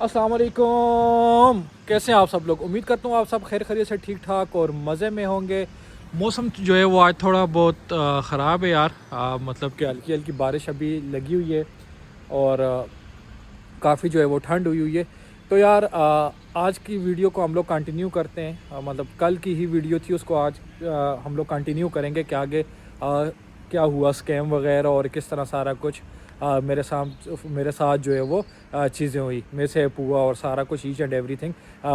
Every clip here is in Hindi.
अस्सलाम वालेकुम। कैसे हैं आप सब लोग? उम्मीद करता हूँ आप सब खैर खैरियत से ठीक ठाक और मज़े में होंगे। मौसम जो है वो आज थोड़ा बहुत ख़राब है यार। मतलब कि हल्की हल्की बारिश अभी लगी हुई है और काफ़ी जो है वो ठंड हुई हुई है। तो यार आज की वीडियो को हम लोग कंटिन्यू करते हैं। मतलब कल की ही वीडियो थी, उसको आज हम लोग कंटिन्यू करेंगे कि आगे क्या हुआ, स्कैम वगैरह और किस तरह सारा कुछ मेरे साथ जो है वो चीज़ें हुई, मेरे से हुआ और सारा कुछ ईच एंड एवरीथिंग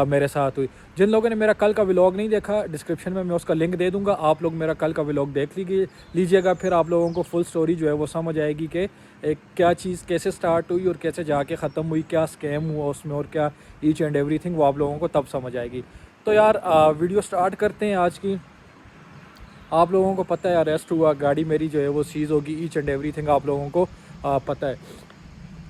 मेरे साथ हुई। जिन लोगों ने मेरा कल का व्लॉग नहीं देखा, डिस्क्रिप्शन में मैं उसका लिंक दे दूंगा, आप लोग मेरा कल का व्लॉग देख लीजिएगा। फिर आप लोगों को फुल स्टोरी जो है वो समझ आएगी कि क्या चीज़ कैसे स्टार्ट हुई और कैसे जाके ख़त्म हुई, क्या स्कैम हुआ उसमें और क्या ईच एंड एवरीथिंग, वो आप लोगों को तब समझ आएगी। तो यार वीडियो स्टार्ट करते हैं आज की। आप लोगों को पता है अरेस्ट हुआ, गाड़ी मेरी जो है वो सीज़ होगी, ईच एंड एवरीथिंग आप लोगों को पता है।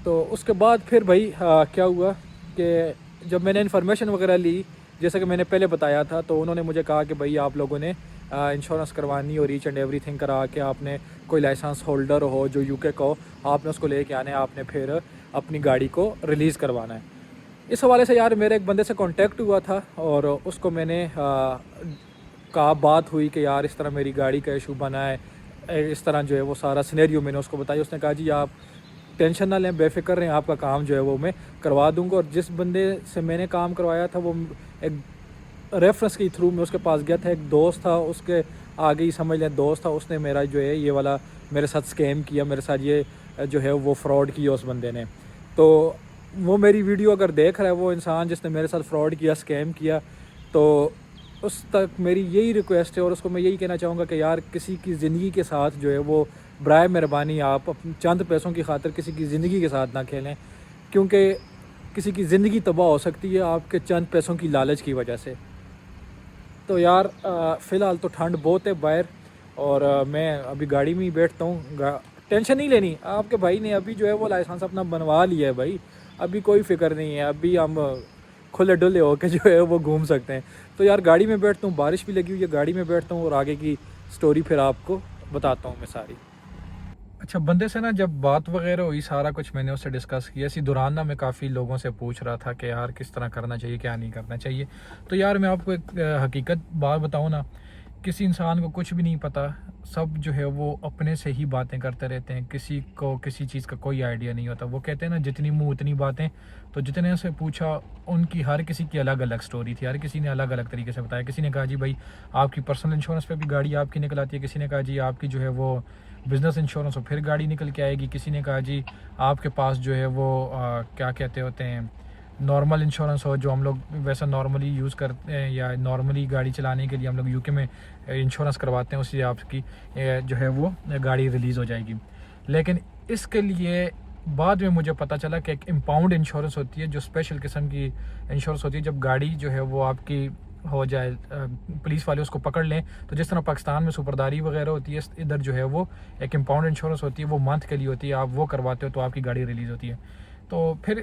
तो उसके बाद फिर भाई क्या हुआ कि जब मैंने इन्फॉर्मेशन वगैरह ली, जैसे कि मैंने पहले बताया था, तो उन्होंने मुझे कहा कि भाई आप लोगों ने इंश्योरेंस करवानी और ईच एंड एवरीथिंग करा के आपने कोई लाइसेंस होल्डर हो जो यूके का हो, आपने उसको लेके आना है, आपने फिर अपनी गाड़ी को रिलीज़ करवाना है। इस हवाले से यार मेरे एक बंदे से कांटेक्ट हुआ था और उसको मैंने कहा, बात हुई कि यार इस तरह मेरी गाड़ी का इशू बना है, इस तरह जो है वो सारा सिनेरियो मैंने उसको बताया। उसने कहा जी आप टेंशन ना लें, बेफिक्र रहें, आपका काम जो है वो मैं करवा दूंगा। और जिस बंदे से मैंने काम करवाया था वो एक रेफरेंस के थ्रू मैं उसके पास गया था, एक दोस्त था, उसके आगे ही समझ लें दोस्त था, उसने मेरा जो है ये वाला मेरे साथ स्कैम किया, मेरे साथ ये जो है वो फ्रॉड किया उस बंदे ने। तो वो मेरी वीडियो अगर देख रहा है वो इंसान जिसने मेरे साथ फ्रॉड किया, स्कैम किया, तो उस तक मेरी यही रिक्वेस्ट है और उसको मैं यही कहना चाहूँगा कि यार किसी की ज़िंदगी के साथ जो है वो बराए मेहरबानी आप चंद पैसों की खातिर किसी की ज़िंदगी के साथ ना खेलें, क्योंकि किसी की ज़िंदगी तबाह हो सकती है आपके चंद पैसों की लालच की वजह से। तो यार फ़िलहाल तो ठंड बहुत है बाहर और मैं अभी गाड़ी में ही बैठता हूँ। टेंशन नहीं लेनी, आपके भाई ने अभी जो है वो लाइसेंस अपना बनवा लिया है भाई, अभी कोई फ़िक्र नहीं है, अभी हम खुले डुले होके जो है वो घूम सकते हैं। तो यार गाड़ी में बैठता हूँ, बारिश भी लगी हुई है, गाड़ी में बैठता हूँ और आगे की स्टोरी फिर आपको बताता हूँ मैं सारी। अच्छा, बंदे से ना जब बात वगैरह हुई, सारा कुछ मैंने उससे डिस्कस किया। इसी दौरान ना मैं काफ़ी लोगों से पूछ रहा था कि यार किस तरह करना चाहिए, क्या नहीं करना चाहिए। तो यार मैं आपको एक हकीकत बात बताऊँ ना, किसी इंसान को कुछ भी नहीं पता, सब जो है वो अपने से ही बातें करते रहते हैं, किसी को किसी चीज़ का कोई आइडिया नहीं होता। वो कहते हैं ना जितनी मुँह उतनी बातें। तो जितने से पूछा उनकी हर किसी की अलग अलग स्टोरी थी, हर किसी ने अलग अलग तरीके से बताया। किसी ने कहा जी भाई आपकी पर्सनल इंश्योरेंस पे भी गाड़ी आपकी निकल आती है, किसी ने कहा जी आपकी जो है वो बिज़नेस इंश्योरेंस हो फिर गाड़ी निकल के आएगी, किसी ने कहा जी आपके पास जो है वो क्या कहते होते हैं नॉर्मल इंश्योरेंस हो, जो हम लोग वैसा नॉर्मली यूज़ करते हैं या नॉर्मली गाड़ी चलाने के लिए हम लोग यूके में इंश्योरेंस करवाते हैं, उससे आपकी जो है वो गाड़ी रिलीज़ हो जाएगी। लेकिन इसके लिए बाद में मुझे पता चला कि एक इम्पाउंड इंश्योरेंस होती है, जो स्पेशल किस्म की इंश्योरेंस होती है। जब गाड़ी जो है वो आपकी हो जाए, पुलिस वाले उसको पकड़ लें, तो जिस तरह पाकिस्तान में सुपरदारी वगैरह होती है, इधर जो है वो एक इम्पाउंड इंश्योरेंस होती है, वो मंथ के लिए होती है। आप वो करवाते हो तो आपकी गाड़ी रिलीज़ होती है। तो फिर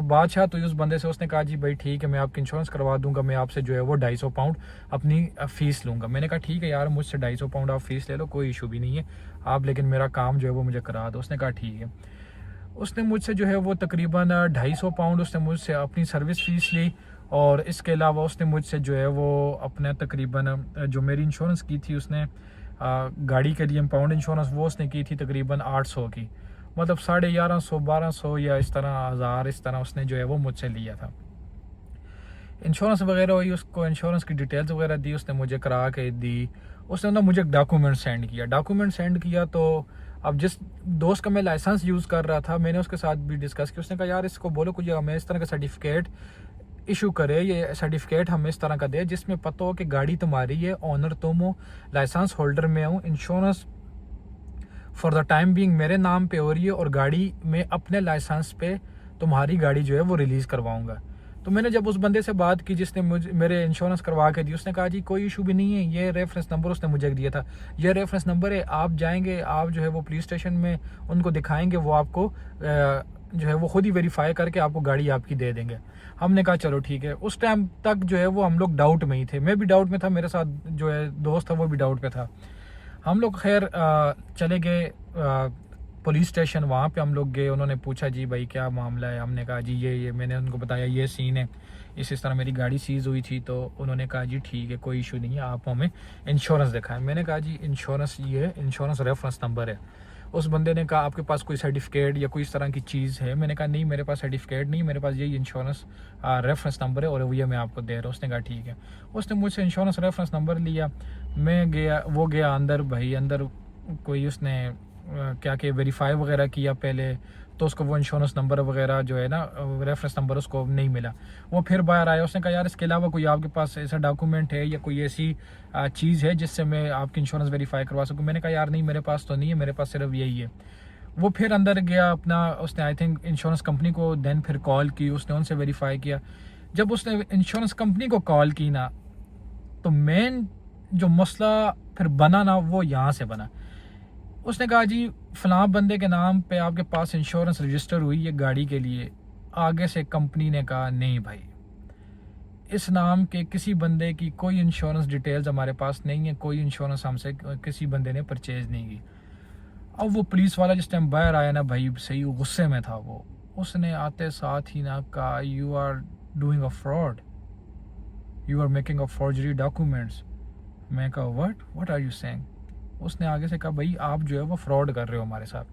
बादशाह तो उस बंदे से उसने कहा जी भाई ठीक है मैं आपकी इंश्योरेंस करवा दूंगा, मैं आपसे जो है वो 250 पाउंड अपनी फ़ीस लूँगा। मैंने कहा ठीक है यार, मुझसे 250 पाउंड आप फ़ीस ले लो, कोई इशू भी नहीं है, आप लेकिन मेरा काम जो है वो मुझे करा दो। उसने कहा ठीक है। उसने मुझसे जो है वो तकरीबन 250 पाउंड उसने मुझसे अपनी सर्विस फ़ीस ली और इसके अलावा उसने मुझसे जो है वो अपना तकरीबन जो मेरी इंश्योरेंस की थी उसने गाड़ी के लिए इम्पाउंड इंश्योरेंस वो उसने की थी तकरीबन 800 की, मतलब 1150 1200 या इस तरह 1000, इस तरह उसने जो है वो मुझसे लिया था। इंश्योरेंस वगैरह हुई, उसको इंश्योरेंस की डिटेल्स वगैरह दी, उसने मुझे करा के दी। उसने ना मुझे डॉक्यूमेंट सेंड किया। तो अब जिस दोस्त का मैं लाइसेंस यूज़ कर रहा था, मैंने उसके साथ भी डिस्कस किया। उसने कहा यार इसको बोलो कुछ हमें इस तरह का सर्टिफिकेट इशू करे, ये सर्टिफिकेट हमें इस तरह का दे जिसमें पता हो कि गाड़ी तुम्हारी है, ओनर तुम हो, लाइसेंस होल्डर मैं हूँ, insurance for the time being मेरे नाम पे हो रही है और गाड़ी में अपने लाइसेंस पे तुम्हारी गाड़ी जो है वो रिलीज़ करवाऊंगा। तो मैंने जब उस बंदे से बात की जिसने मुझे मेरे इंश्योरेंस करवा के दी, उसने कहा जी कोई इशू भी नहीं है, ये रेफरेंस नंबर उसने मुझे दिया था, ये रेफरेंस नंबर है, आप जाएंगे, आप जो है वो पुलिस स्टेशन में उनको दिखाएंगे, वो आपको जो है वो खुद ही वेरीफाई करके आपको गाड़ी आपकी दे देंगे। हमने कहा चलो ठीक है। उस टाइम तक जो है वो हम लोग डाउट में ही थे, मैं भी डाउट में था, मेरे साथ जो है दोस्त था वो भी डाउट पे था। हम लोग खैर चले गए पुलिस स्टेशन वहाँ पे हम लोग गए। उन्होंने पूछा जी भाई क्या मामला है, हमने कहा जी ये मैंने उनको बताया ये सीन है, इस तरह मेरी गाड़ी सीज़ हुई थी। तो उन्होंने कहा जी ठीक है कोई इशू नहीं है, आप हमें इंश्योरेंस दिखाएं। मैंने कहा जी इंश्योरेंस ये है, इंश्योरेंस रेफरेंस नंबर है। उस बंदे ने कहा आपके पास कोई सर्टिफिकेट या कोई इस तरह की चीज़ है? मैंने कहा नहीं मेरे पास सर्टिफिकेट नहीं, मेरे पास यही इंश्योरेंस रेफरेंस नंबर है और ये मैं आपको दे रहा हूँ। उसने कहा ठीक है। उसने मुझसे इंश्योरेंस रेफरेंस नंबर लिया, मैं गया, वो गया अंदर। भाई अंदर कोई उसने क्या कि वेरीफाई वगैरह किया पहले, तो उसको वो इंश्योरेंस नंबर वगैरह जो है ना रेफरेंस नंबर उसको नहीं मिला। वो फिर बाहर आया, उसने कहा यार इसके अलावा कोई आपके पास ऐसा डॉक्यूमेंट है या कोई ऐसी चीज़ है जिससे मैं आपकी इंश्योरेंस वेरीफाई करवा सकूँ? मैंने कहा यार नहीं मेरे पास तो नहीं है, मेरे पास सिर्फ यही है। वो फिर अंदर गया अपना, उसने आई थिंक इंश्योरेंस कंपनी को देन फिर कॉल की, उसने उनसे वेरीफाई किया। जब उसने इंश्योरेंस कंपनी को कॉल की ना, तो मेन जो मसला फिर बना ना वो यहाँ से बना। उसने कहा जी फलां बंदे के नाम पे आपके पास इंश्योरेंस रजिस्टर हुई है गाड़ी के लिए। आगे से कंपनी ने कहा नहीं भाई, इस नाम के किसी बंदे की कोई इंश्योरेंस डिटेल्स हमारे पास नहीं है, कोई इंश्योरेंस हमसे किसी बंदे ने परचेज नहीं की। अब वो पुलिस वाला जिस टाइम बाहर आया ना भाई, सही गुस्से में था वो। उसने आते साथ ही ना कहा you are doing a fraud, you are making a forgery documents. मैं कहा व्हाट आर यू सेइंग? उसने आगे से कहा भाई आप जो है वो फ्रॉड कर रहे हो हमारे साथ,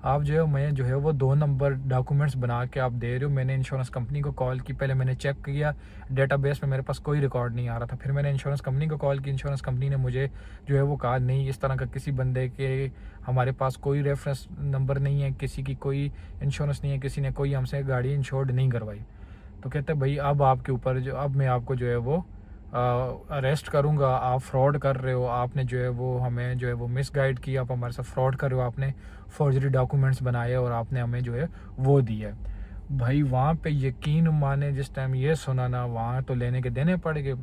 आप जो है मैं जो है वो 2 नंबर डॉक्यूमेंट्स बना के आप दे रहे हो। मैंने इंश्योरेंस कंपनी को कॉल की, पहले मैंने चेक किया डेटाबेस में, मेरे पास कोई रिकॉर्ड नहीं आ रहा था। फिर मैंने इंश्योरेंस कंपनी को कॉल की, इंश्योरेंस कंपनी ने मुझे जो है वो कहा नहीं इस तरह का किसी बंदे के हमारे पास कोई रेफरेंस नंबर नहीं है, किसी की कोई इंश्योरेंस नहीं है, किसी ने कोई हमसे गाड़ी इंश्योर्ड नहीं करवाई। तो कहते भाई अब आपके ऊपर जो, अब मैं आपको जो है वो अरेस्ट करूंगा, आप फ्रॉड कर रहे हो, आपने जो है वो हमें जो है वो मिसगाइड किया, आप हमारे साथ फ्रॉड कर रहे हो, आपने फॉर्जरी डॉक्यूमेंट्स बनाए और आपने हमें जो है वो दिया है। भाई वहाँ पे यकीन माने जिस टाइम ये सुना ना, वहाँ तो लेने के देने पड़ गए।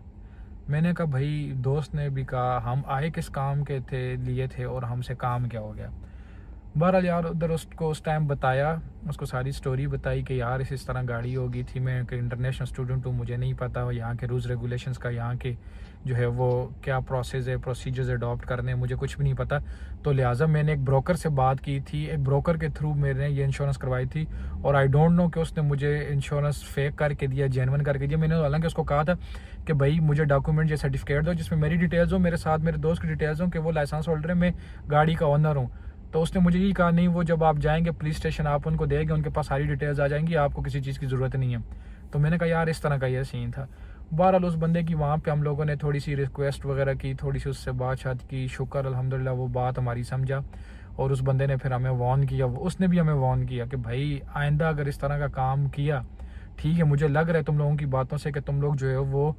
मैंने कहा भाई, दोस्त ने भी कहा हम आए किस काम के थे लिए थे और हमसे काम क्या हो गया। बहरहाल यार उधर उसको उस टाइम बताया, उसको सारी स्टोरी बताई कि यार इस तरह गाड़ी होगी थी, मैं एक इंटरनेशनल स्टूडेंट हूँ, मुझे नहीं पता यहाँ के रूल्स रेगुलेशंस का, यहाँ के जो है वो क्या प्रोसेस है, प्रोसीजर्स अडॉप्ट करने हैं, मुझे कुछ भी नहीं पता। तो लिहाजा मैंने एक ब्रोकर से बात की थी, एक ब्रोकर के थ्रू मैंने ये इंश्योरेंस करवाई थी। और आई डोंट नो कि उसने मुझे इंश्योरेंस फेक करके दिया, जेन्युइन करके दिया। मैंने हालांकि उसको कहा था कि भाई मुझे डॉक्यूमेंट या सर्टिफिकेट दो जिसमें मेरी डिटेल्स हो, मेरे साथ मेरे दोस्त की डिटेल्स हो कि वो लाइसेंस होल्डर है, मैं गाड़ी का ओनर हूँ। तो उसने मुझे यही कहा नहीं, वो जब आप जाएंगे पुलिस स्टेशन आप उनको देंगे, उनके पास सारी डिटेल्स आ जाएंगी, आपको किसी चीज़ की ज़रूरत नहीं है। तो मैंने कहा यार इस तरह का यह सीन था। बहरहाल उस बंदे की वहाँ पे हम लोगों ने थोड़ी सी रिक्वेस्ट वगैरह की, थोड़ी सी उससे बात की, शुक्र अल्हम्दुलिल्लाह वो बात हमारी समझा और उस बंदे ने फिर हमें वार्न किया, उसने भी हमें वार्न किया कि भाई आइंदा अगर इस तरह का काम किया, ठीक है मुझे लग रहा है तुम लोगों की बातों से कि तुम लोग जो है वो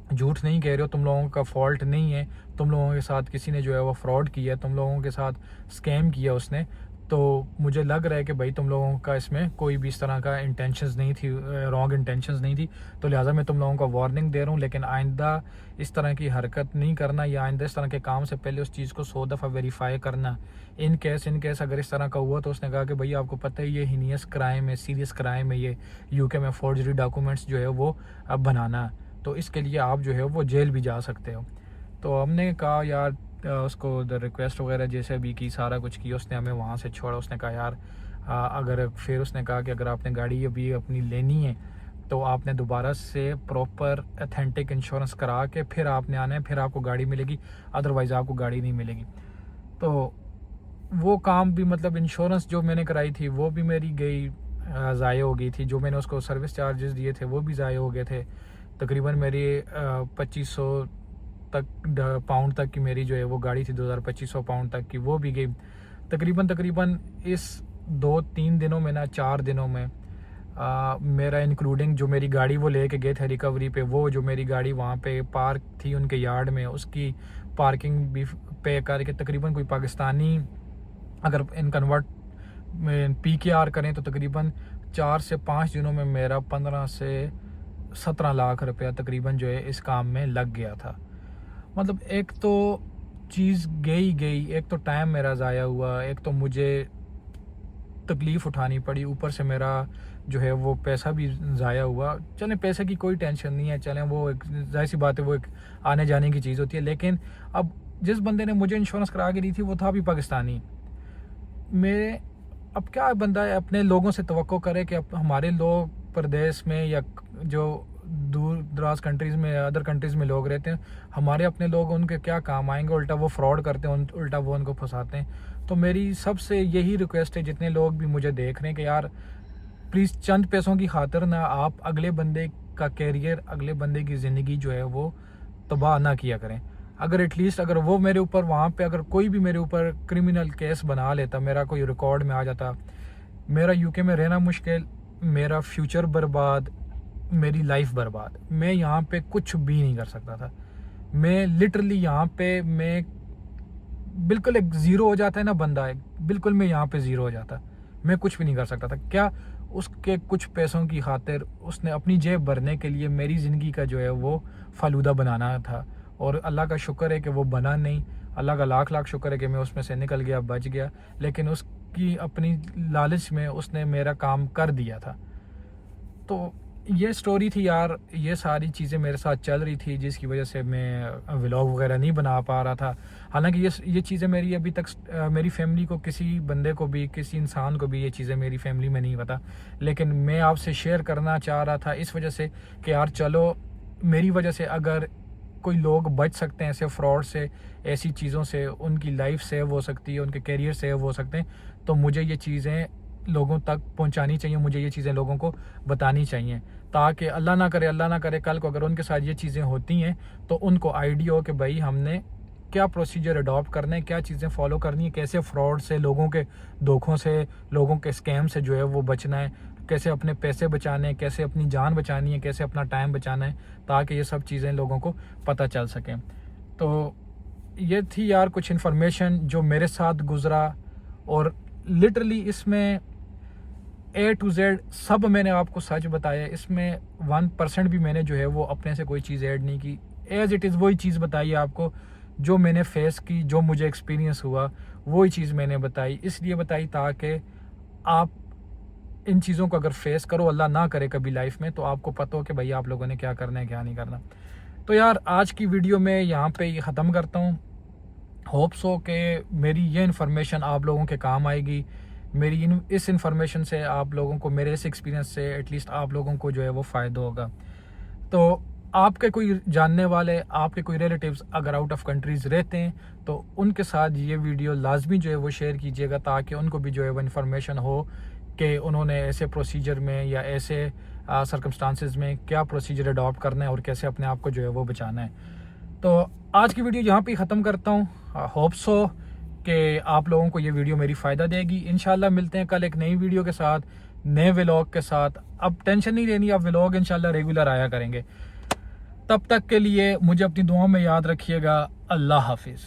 झूठ नहीं कह रहे हो, तुम लोगों का फॉल्ट नहीं है, तुम लोगों के साथ किसी ने जो है वो फ्रॉड किया, तुम लोगों के साथ स्कैम किया उसने। तो मुझे लग रहा है कि भाई तुम लोगों का इसमें कोई भी इस तरह का इंटेंशंस नहीं थी, रॉन्ग इंटेंशंस नहीं थी। तो लिहाजा मैं तुम लोगों का वार्निंग दे रहा हूँ, लेकिन आइंदा इस तरह की हरकत नहीं करना, या आइंदा इस तरह के काम से पहले उस चीज़ को 100 दफ़ा वेरीफाई करना। इन केस अगर इस तरह का हुआ तो उसने कहा कि भाई आपको पता है ये हीनियस क्राइम है, सीरियस क्राइम है, ये यूके में फोर्जरी डॉक्यूमेंट्स जो है वो अब बनाना, तो इसके लिए आप जो है वो जेल भी जा सकते हो। तो हमने कहा यार उसको रिक्वेस्ट वगैरह जैसे भी की, सारा कुछ किया, उसने हमें वहाँ से छोड़ा। उसने कहा यार अगर, फिर उसने कहा कि अगर आपने गाड़ी अभी अपनी लेनी है तो आपने दोबारा से प्रॉपर अथेंटिक इंश्योरेंस करा के फिर आपने आना है, फिर आपको गाड़ी मिलेगी, अदरवाइज़ आपको गाड़ी नहीं मिलेगी। तो वो काम भी, मतलब इंश्योरेंस जो मैंने कराई थी वो भी मेरी गई, ज़ाया हो गई थी। जो मैंने उसको सर्विस चार्जेस दिए थे वो भी ज़ाया हो गए थे। तकरीबन मेरी 2500 तक पाउंड तक की मेरी जो है वो गाड़ी थी, 2500 पाउंड तक की, वो भी गई। तकरीबन इस 2-3 दिनों में ना, 4 दिनों में मेरा इंक्लूडिंग जो मेरी गाड़ी वो लेके गए थे रिकवरी पे, वो जो मेरी गाड़ी वहाँ पे पार्क थी उनके यार्ड में, उसकी पार्किंग भी पे करके तकरीबन कोई पाकिस्तानी अगर इन कन्वर्ट में PKR करें तो तकरीबन 4 से 5 दिनों में मेरा 15 से 17 लाख रुपया तकरीबन जो है इस काम में लग गया था। मतलब एक तो चीज़ गई, एक तो टाइम मेरा ज़ाया हुआ, एक तो मुझे तकलीफ़ उठानी पड़ी, ऊपर से मेरा जो है वो पैसा भी ज़ाया हुआ। चलें पैसे की कोई टेंशन नहीं है, चलें वो एक ज़ाहिर सी बात है, वो एक आने जाने की चीज़ होती है। लेकिन अब जिस बंदे ने मुझे इंश्योरेंस करा के दी थी वो था भी पाकिस्तानी, मेरे अब क्या बंदा है अपने लोगों से तवक्को करे कि अब हमारे लोग प्रदेश में या जो दूर दराज कंट्रीज़ में या अदर कंट्रीज़ में लोग रहते हैं, हमारे अपने लोग उनके क्या काम आएंगे, उल्टा वो फ्रॉड करते हैं, उल्टा वो उनको फंसाते हैं। तो मेरी सबसे यही रिक्वेस्ट है जितने लोग भी मुझे देख रहे हैं कि यार प्लीज़ चंद पैसों की खातिर ना आप अगले बंदे का कैरियर, अगले बंदे की ज़िंदगी जो है वो तबाह ना किया करें। अगर एटलीस्ट अगर वो मेरे ऊपर वहाँ पे अगर कोई भी मेरे ऊपर क्रिमिनल केस बना लेता, मेरा कोई रिकॉर्ड में आ जाता, मेरा यूके में रहना मुश्किल, मेरा फ्यूचर बर्बाद, मेरी लाइफ बर्बाद, मैं यहाँ पे कुछ भी नहीं कर सकता था। मैं लिटरली यहाँ पे मैं बिल्कुल एक ज़ीरो हो जाता है ना बंदा, है बिल्कुल मैं यहाँ पे ज़ीरो हो जाता, मैं कुछ भी नहीं कर सकता था। क्या उसके कुछ पैसों की खातिर उसने अपनी जेब भरने के लिए मेरी ज़िंदगी का जो है वो फालूदा बनाना था, और अल्लाह का शुक्र है कि वो बना नहीं। अल्लाह का लाख लाख शुक्र है कि मैं उसमें से निकल गया, बच गया। लेकिन उसकी अपनी लालच में उसने मेरा काम कर दिया था। तो ये स्टोरी थी यार, ये सारी चीज़ें मेरे साथ चल रही थी जिसकी वजह से मैं व्लॉग वगैरह नहीं बना पा रहा था। हालांकि ये चीज़ें मेरी अभी तक मेरी फैमिली को, किसी बंदे को भी, किसी इंसान को भी ये चीज़ें मेरी फैमिली में नहीं पता, लेकिन मैं आपसे शेयर करना चाह रहा था इस वजह से कि यार चलो मेरी वजह से अगर कोई लोग बच सकते हैं ऐसे फ्रॉड से, ऐसी चीज़ों से, उनकी लाइफ सेव हो सकती है, उनके कैरियर सेव हो सकते हैं, तो मुझे ये चीज़ें लोगों तक पहुंचानी चाहिए, मुझे ये चीज़ें लोगों को बतानी चाहिए, ताकि अल्लाह ना करे कल को अगर उनके साथ ये चीज़ें होती हैं तो उनको आइडिया हो कि भाई हमने क्या प्रोसीजर अडॉप्ट करना है, क्या चीज़ें फॉलो करनी है, कैसे फ्रॉड से, लोगों के धोखों से, लोगों के स्कैम से जो है वो बचना है, कैसे अपने पैसे बचाने हैं, कैसे अपनी जान बचानी है, कैसे अपना टाइम बचाना है, ताकि ये सब चीज़ें लोगों को पता चल सकें। तो ये थी यार कुछ इन्फॉर्मेशन जो मेरे साथ गुजरा, और लिटरली इसमें A to Z सब मैंने आपको सच बताया, इसमें 1% भी मैंने जो है वो अपने से कोई चीज़ ऐड नहीं की। एज इट इज़ वही चीज़ बताई आपको जो मैंने फेस की, जो मुझे एक्सपीरियंस हुआ, वही चीज़ मैंने बताई। इसलिए बताई ताकि आप इन चीज़ों को अगर फेस करो, अल्लाह ना करे कभी लाइफ में, तो आपको पता हो कि भाई आप लोगों ने क्या करना है, क्या नहीं करना। तो यार आज की वीडियो में यहाँ पे ये ख़त्म करता हूँ। होप्स हो कि मेरी ये इन्फॉर्मेशन आप लोगों के काम आएगी। मेरी इस इन्फॉर्मेशन से आप लोगों को, मेरे इस एक्सपीरियंस से एटलीस्ट आप लोगों को जो है वो फ़ायदा होगा। तो आपके कोई जानने वाले, आपके कोई रिलेटिव्स अगर आउट ऑफ कंट्रीज़ रहते हैं तो उनके साथ ये वीडियो लाजमी जो है वो शेयर कीजिएगा, ताकि उनको भी जो है वो इन्फॉर्मेशन हो कि उन्होंने ऐसे प्रोसीजर में या ऐसे सर्कमस्टांसिस में क्या प्रोसीजर अडॉप्ट करना है और कैसे अपने आप को जो है वो बचाना है। तो आज की वीडियो यहाँ पे ख़त्म करता हूँ। होप्स हो कि आप लोगों को ये वीडियो मेरी फ़ायदा देगी। इंशाल्लाह मिलते हैं कल एक नई वीडियो के साथ, नए व्लॉग के साथ। अब टेंशन नहीं लेनी, अब व्लॉग इंशाल्लाह रेगुलर आया करेंगे। तब तक के लिए मुझे अपनी दुआओं में याद रखिएगा। अल्लाह हाफिज़।